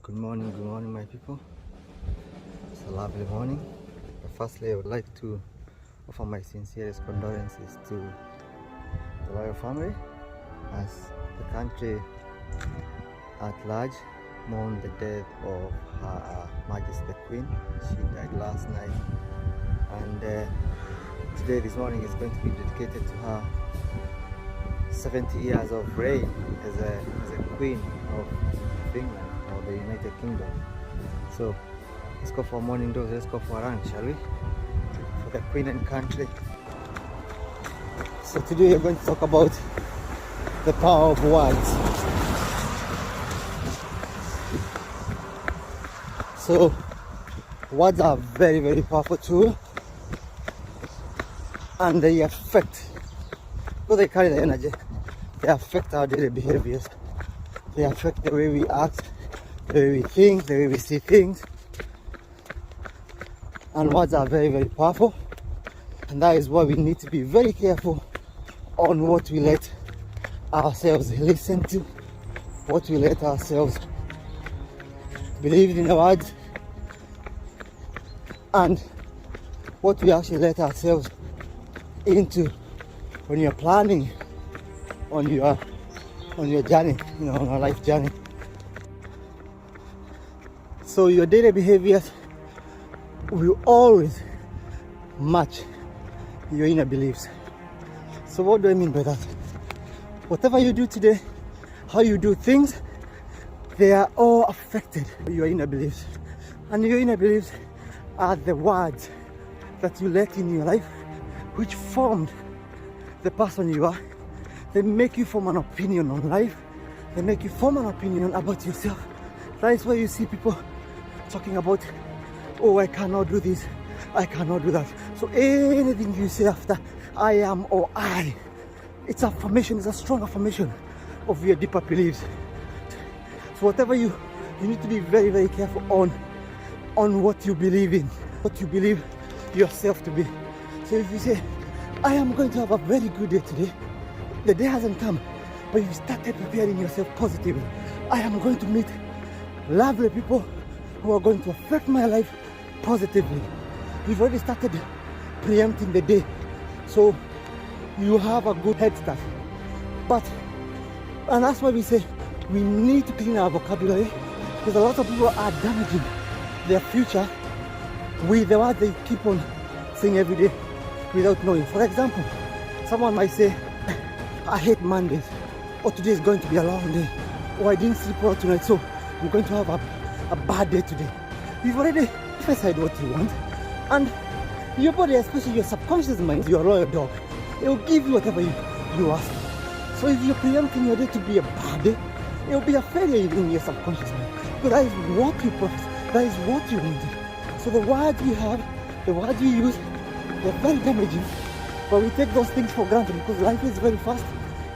Good morning, my people. It's a lovely morning. But firstly, I would like to offer my sincerest condolences to the royal family as the country at large mourned the death of Her Majesty the Queen. She died last night, and today, this morning, is going to be dedicated to her 70 years of reign as a Queen of England, or the United Kingdom. So let's go for a morning dose, let's go for a run, shall we? For the Queen and country. So today we're going to talk about the power of words. So words are very, very powerful tool, and they affect, because they carry the energy, they affect our daily behaviors. They affect the way we act, the way we think, the way we see things. And words are very, very powerful. And that is why we need to be very careful on what we let ourselves listen to, what we let ourselves believe in the words, and what we actually let ourselves into when you're planning on your journey, on our life journey. So your daily behaviors will always match your inner beliefs. So what do I mean by that? Whatever you do today, how you do things, they are all affected by your inner beliefs. And your inner beliefs are the words that you let in your life, which formed the person you are. They make you form an opinion on life. They make you form an opinion about yourself. That is why you see people talking about, oh, I cannot do this, I cannot do that. So anything you say after I am or I, it's affirmation, it's a strong affirmation of your deeper beliefs. So whatever you need to be very, very careful on what you believe in, what you believe yourself to be. So if you say, I am going to have a very good day today, the day hasn't come, but you started preparing yourself positively. I am going to meet lovely people who are going to affect my life positively. You've already started preempting the day, so you have a good head start. And that's why we say we need to clean our vocabulary, because a lot of people are damaging their future with the words they keep on saying every day without knowing. For example, someone might say, I hate Mondays, or today is going to be a long day, or I didn't sleep well tonight, so I'm going to have a bad day today. You've already decided what you want, and your body, especially your subconscious mind, your loyal dog, it will give you whatever you ask. So if you're preempting your day to be a bad day, it will be a failure in your subconscious mind. But that is what you purpose, that is what you wanted. So the words we have, the words we use, they're very damaging. But we take those things for granted because life is very fast.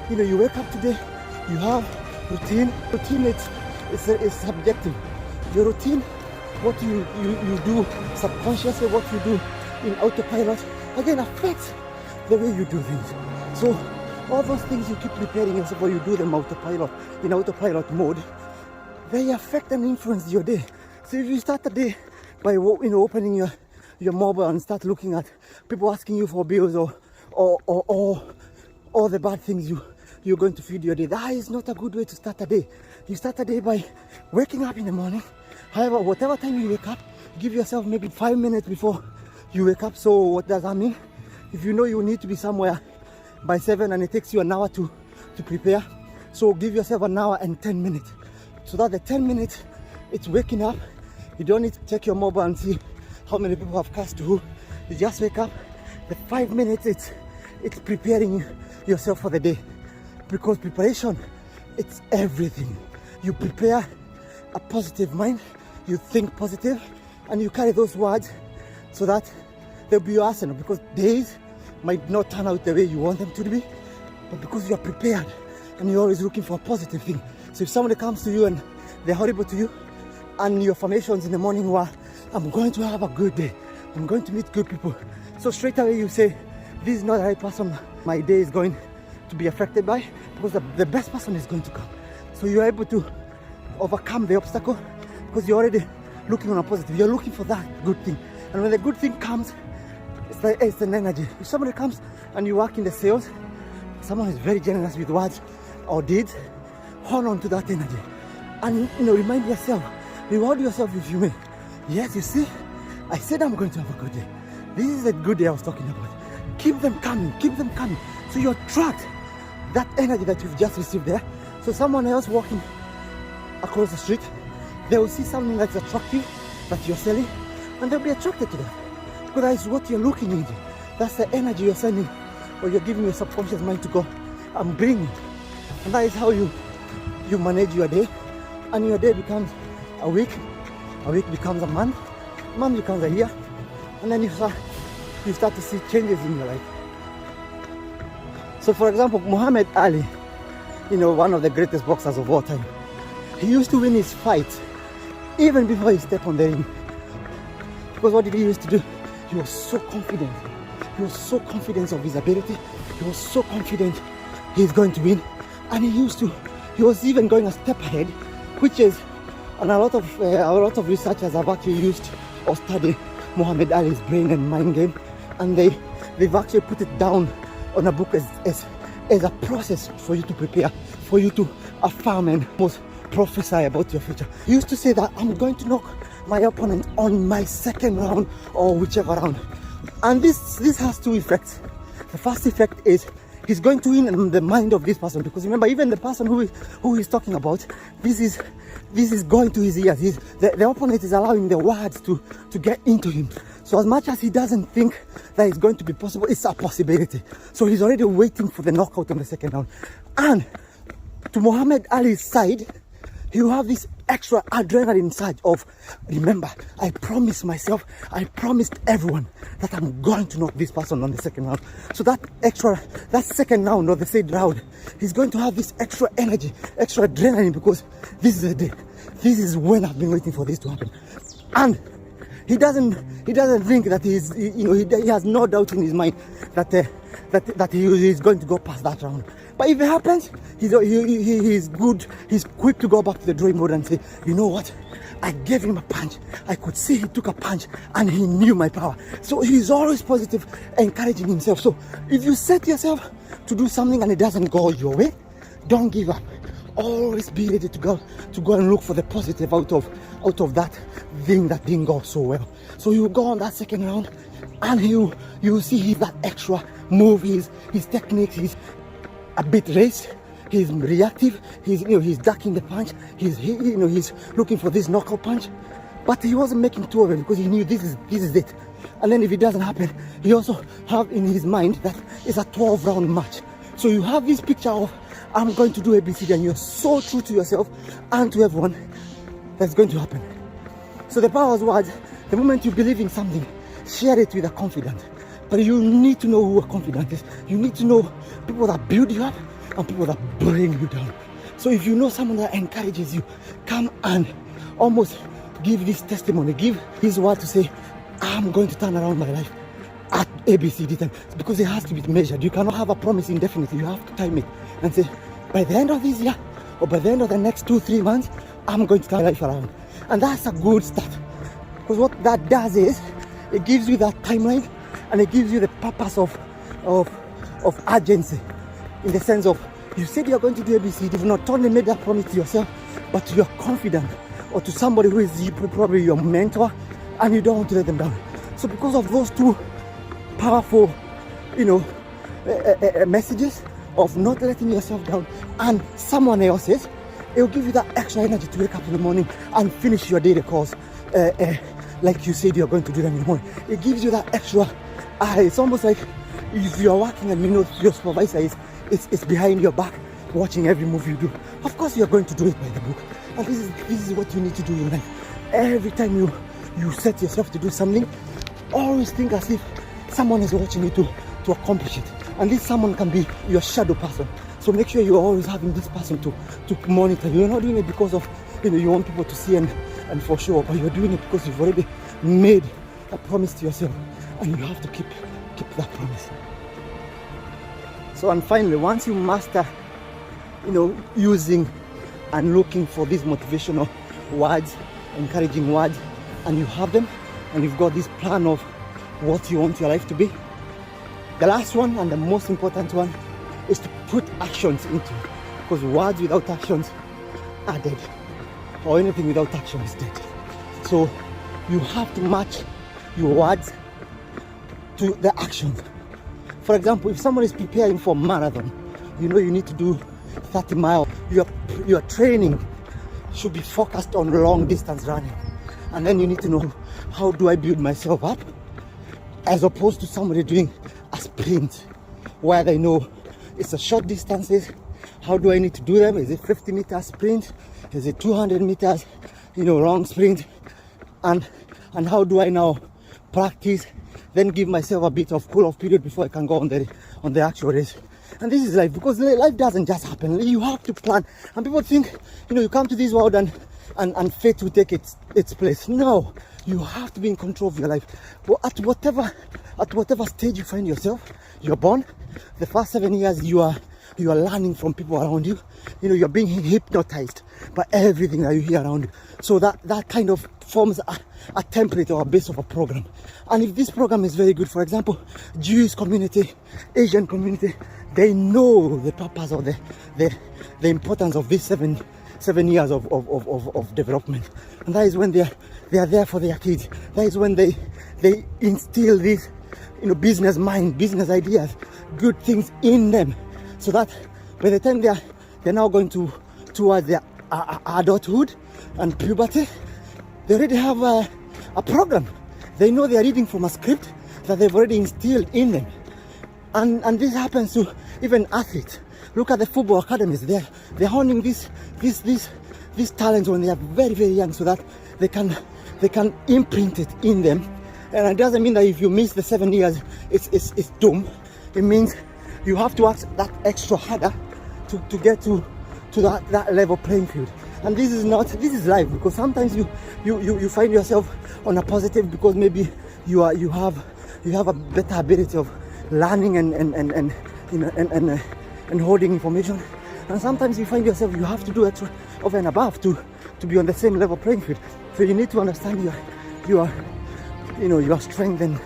You wake up today, you have routine. Routine is subjective. Your routine, what you do subconsciously, what you do in autopilot, again affects the way you do things. So all those things you keep preparing yourself, or you do them in autopilot mode, they affect and influence your day. So if you start the day by opening your mobile and start looking at people asking you for bills, or all the bad things you're going to feed your day, that is not a good way to start a day. You start a day by waking up in the morning. However, whatever time you wake up, give yourself maybe 5 minutes before you wake up. So what does that mean? If you know you need to be somewhere by 7 and it takes you an hour to prepare, so give yourself an hour and 10 minutes. So that the 10 minutes, it's waking up. You don't need to check your mobile and see how many people have cast to who. You just wake up. The 5 minutes, it's preparing yourself for the day, because preparation, it's everything. You prepare a positive mind, you think positive, and you carry those words so that they'll be your arsenal, because days might not turn out the way you want them to be, but because you're prepared and you're always looking for a positive thing. So if somebody comes to you and they're horrible to you, and your affirmations in the morning were, I'm going to have a good day, I'm going to meet good people, so straight away you say, this is not the right person my day is going to be affected by, because the best person is going to come. So you're able to overcome the obstacle because you're already looking on a positive. You're looking for that good thing. And when the good thing comes, it's an energy. If somebody comes and you work in the sales, someone is very generous with words or deeds, hold on to that energy. And remind yourself, reward yourself if you may. Yes, you see, I said I'm going to have a good day. This is the good day I was talking about. Keep them coming, keep them coming. So you attract that energy that you've just received there. So someone else walking across the street, they will see something that's attractive that you're selling, and they'll be attracted to that. Because that is what you're looking into. That's the energy you're sending, or you're giving your subconscious mind to go and bring it. And that is how you manage your day. And your day becomes a week becomes a month becomes a year, and then you start to see changes in your life. So for example, Muhammad Ali, one of the greatest boxers of all time, he used to win his fights even before he stepped on the ring. Because what did he used to do? He was so confident. He was so confident of his ability. He was so confident he's going to win. And he was even going a step ahead, which is, and a lot of researchers have actually used or studied Muhammad Ali's brain and mind game, and they've actually put it down on a book as a process for you to prepare, for you to affirm and most prophesy about your future. He used to say that I'm going to knock my opponent on my second round or whichever round. And this has two effects. The first effect is he's going to win in the mind of this person, because remember, even the person who he's talking about, this is going to his ears. The opponent is allowing the words to get into him. So as much as he doesn't think that it's going to be possible, it's a possibility. So he's already waiting for the knockout in the second round. And to Muhammad Ali's side, you have this extra adrenaline surge of, remember, I promised myself, I promised everyone that I'm going to knock this person on the second round. So that second round or the third round, he's going to have this extra energy, extra adrenaline, because this is the day. This is when I've been waiting for this to happen. And he doesn't think that he has no doubt in his mind that he is going to go past that round. But if it happens, he's good. He's quick to go back to the drawing board and say, you know what? I gave him a punch. I could see he took a punch and he knew my power. So he's always positive, encouraging himself. So if you set yourself to do something and it doesn't go your way, don't give up. Always be ready to go and look for the positive out of that thing that didn't go so well. So you go on that second round, and you see that extra move, his techniques, he's a bit raced, he's reactive, he's ducking the punch, he's looking for this knockout punch, but he wasn't making two of them because he knew this is it. And then if it doesn't happen, he also have in his mind that it's a 12-round match. So you have this picture of, I'm going to do ABCD, and you're so true to yourself and to everyone, that's going to happen. So the power of words, the moment you believe in something, share it with a confident. But you need to know who a confidant is. You need to know people that build you up and people that bring you down. So if you know someone that encourages you, come and almost give this testimony, give his word to say, I'm going to turn around my life at ABCD time, because it has to be measured. You cannot have a promise indefinitely. You have to time it and say, by the end of this year or by the end of the next 2-3 months, I'm going to turn my life around. And that's a good start, because what that does is it gives you that timeline, and it gives you the purpose of urgency, in the sense of, you said you're going to do ABCD. You've not only made that promise to yourself, but to your confidant or to somebody who is probably your mentor, and you don't want to let them down. So because of those two powerful messages of not letting yourself down and someone else's, it will give you that extra energy to wake up in the morning and finish your daily course like you said you're going to do them in the morning. It gives you that extra it's almost like if you're working and your supervisor is behind your back watching every move you do. Of course you're going to do it by the book. And this is what you need to do in life. Every time you set yourself to do something, always think as if someone is watching you to accomplish it. And this someone can be your shadow person. So make sure you're always having this person to monitor. You're not doing it because of you want people to see and for sure, but you're doing it because you've already made a promise to yourself, and you have to keep that promise. So, and finally, once you master using and looking for these motivational words encouraging words, and you have them, and you've got this plan of what you want your life to be. The last one and the most important one is to put actions into it, because words without actions are dead, or anything without action is dead. So you have to match your words to the action. For example, if someone is preparing for a marathon, you know you need to do 30 miles. Your training should be focused on long distance running, and then you need to know, how do I build myself up, as opposed to somebody doing a sprint where they know it's a short distances. How do I need to do them? Is it 50-meter sprint? Is it 200 meters, long sprint? And how do I now practice, then give myself a bit of cool off period before I can go on the actual race? And this is life, because life doesn't just happen. You have to plan. And people think, you come to this world and fate will take its place. No, you have to be in control of your life. But at whatever stage you find yourself, you're born. The first 7 years you are learning from people around you. You're being hypnotized by everything that you hear around you. So that kind of forms a template or a base of a program. And if this program is very good, for example, Jewish community, Asian community, they know the purpose or the importance of these seven years of development. And that is when they are there for their kids. That is when they instill this business mind, business ideas, good things in them, so that by the time they're now going towards their adulthood and puberty, they already have a program. They know they are reading from a script that they've already instilled in them. And this happens to even athletes. Look at the football academies. They're honing these talents when they are very, very young, so that they can imprint it in them. And it doesn't mean that if you miss the 7 years, it's doom. It means you have to work that extra harder to get to that level playing field. And this is life, because sometimes you find yourself on a positive because maybe you have a better ability of learning and holding information. And sometimes you find yourself you have to do extra over and above to be on the same level playing field. So you need to understand your strength and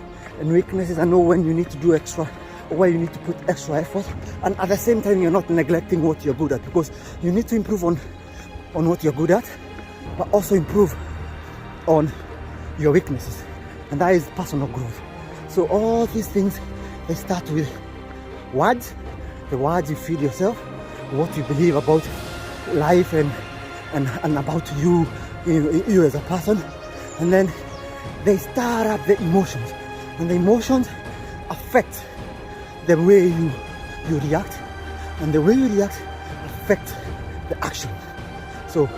weaknesses, and know when you need to do extra or where you need to put extra effort. And at the same time, you're not neglecting what you're good at, because you need to improve on what you're good at, but also improve on your weaknesses. And that is personal growth. So all these things, they start with words, the words you feed yourself, what you believe about life and about you as a person. And then they start up the emotions, and the emotions affect the way you react, and the way you react affect the action. So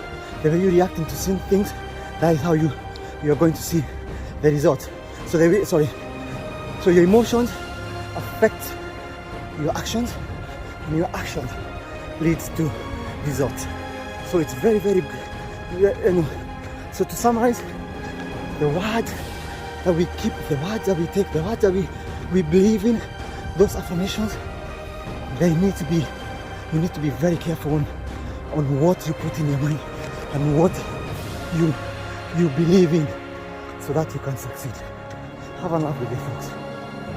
the way you react into certain things, that is how you're going to see the result. So your emotions affect your actions, and your action leads to results. So it's very, very good. So to summarize, the words that we keep, the words that we take, the words that we believe in, those affirmations, you need to be very careful on what you put in your mind and what you believe in, so that you can succeed. Have a lovely day, folks.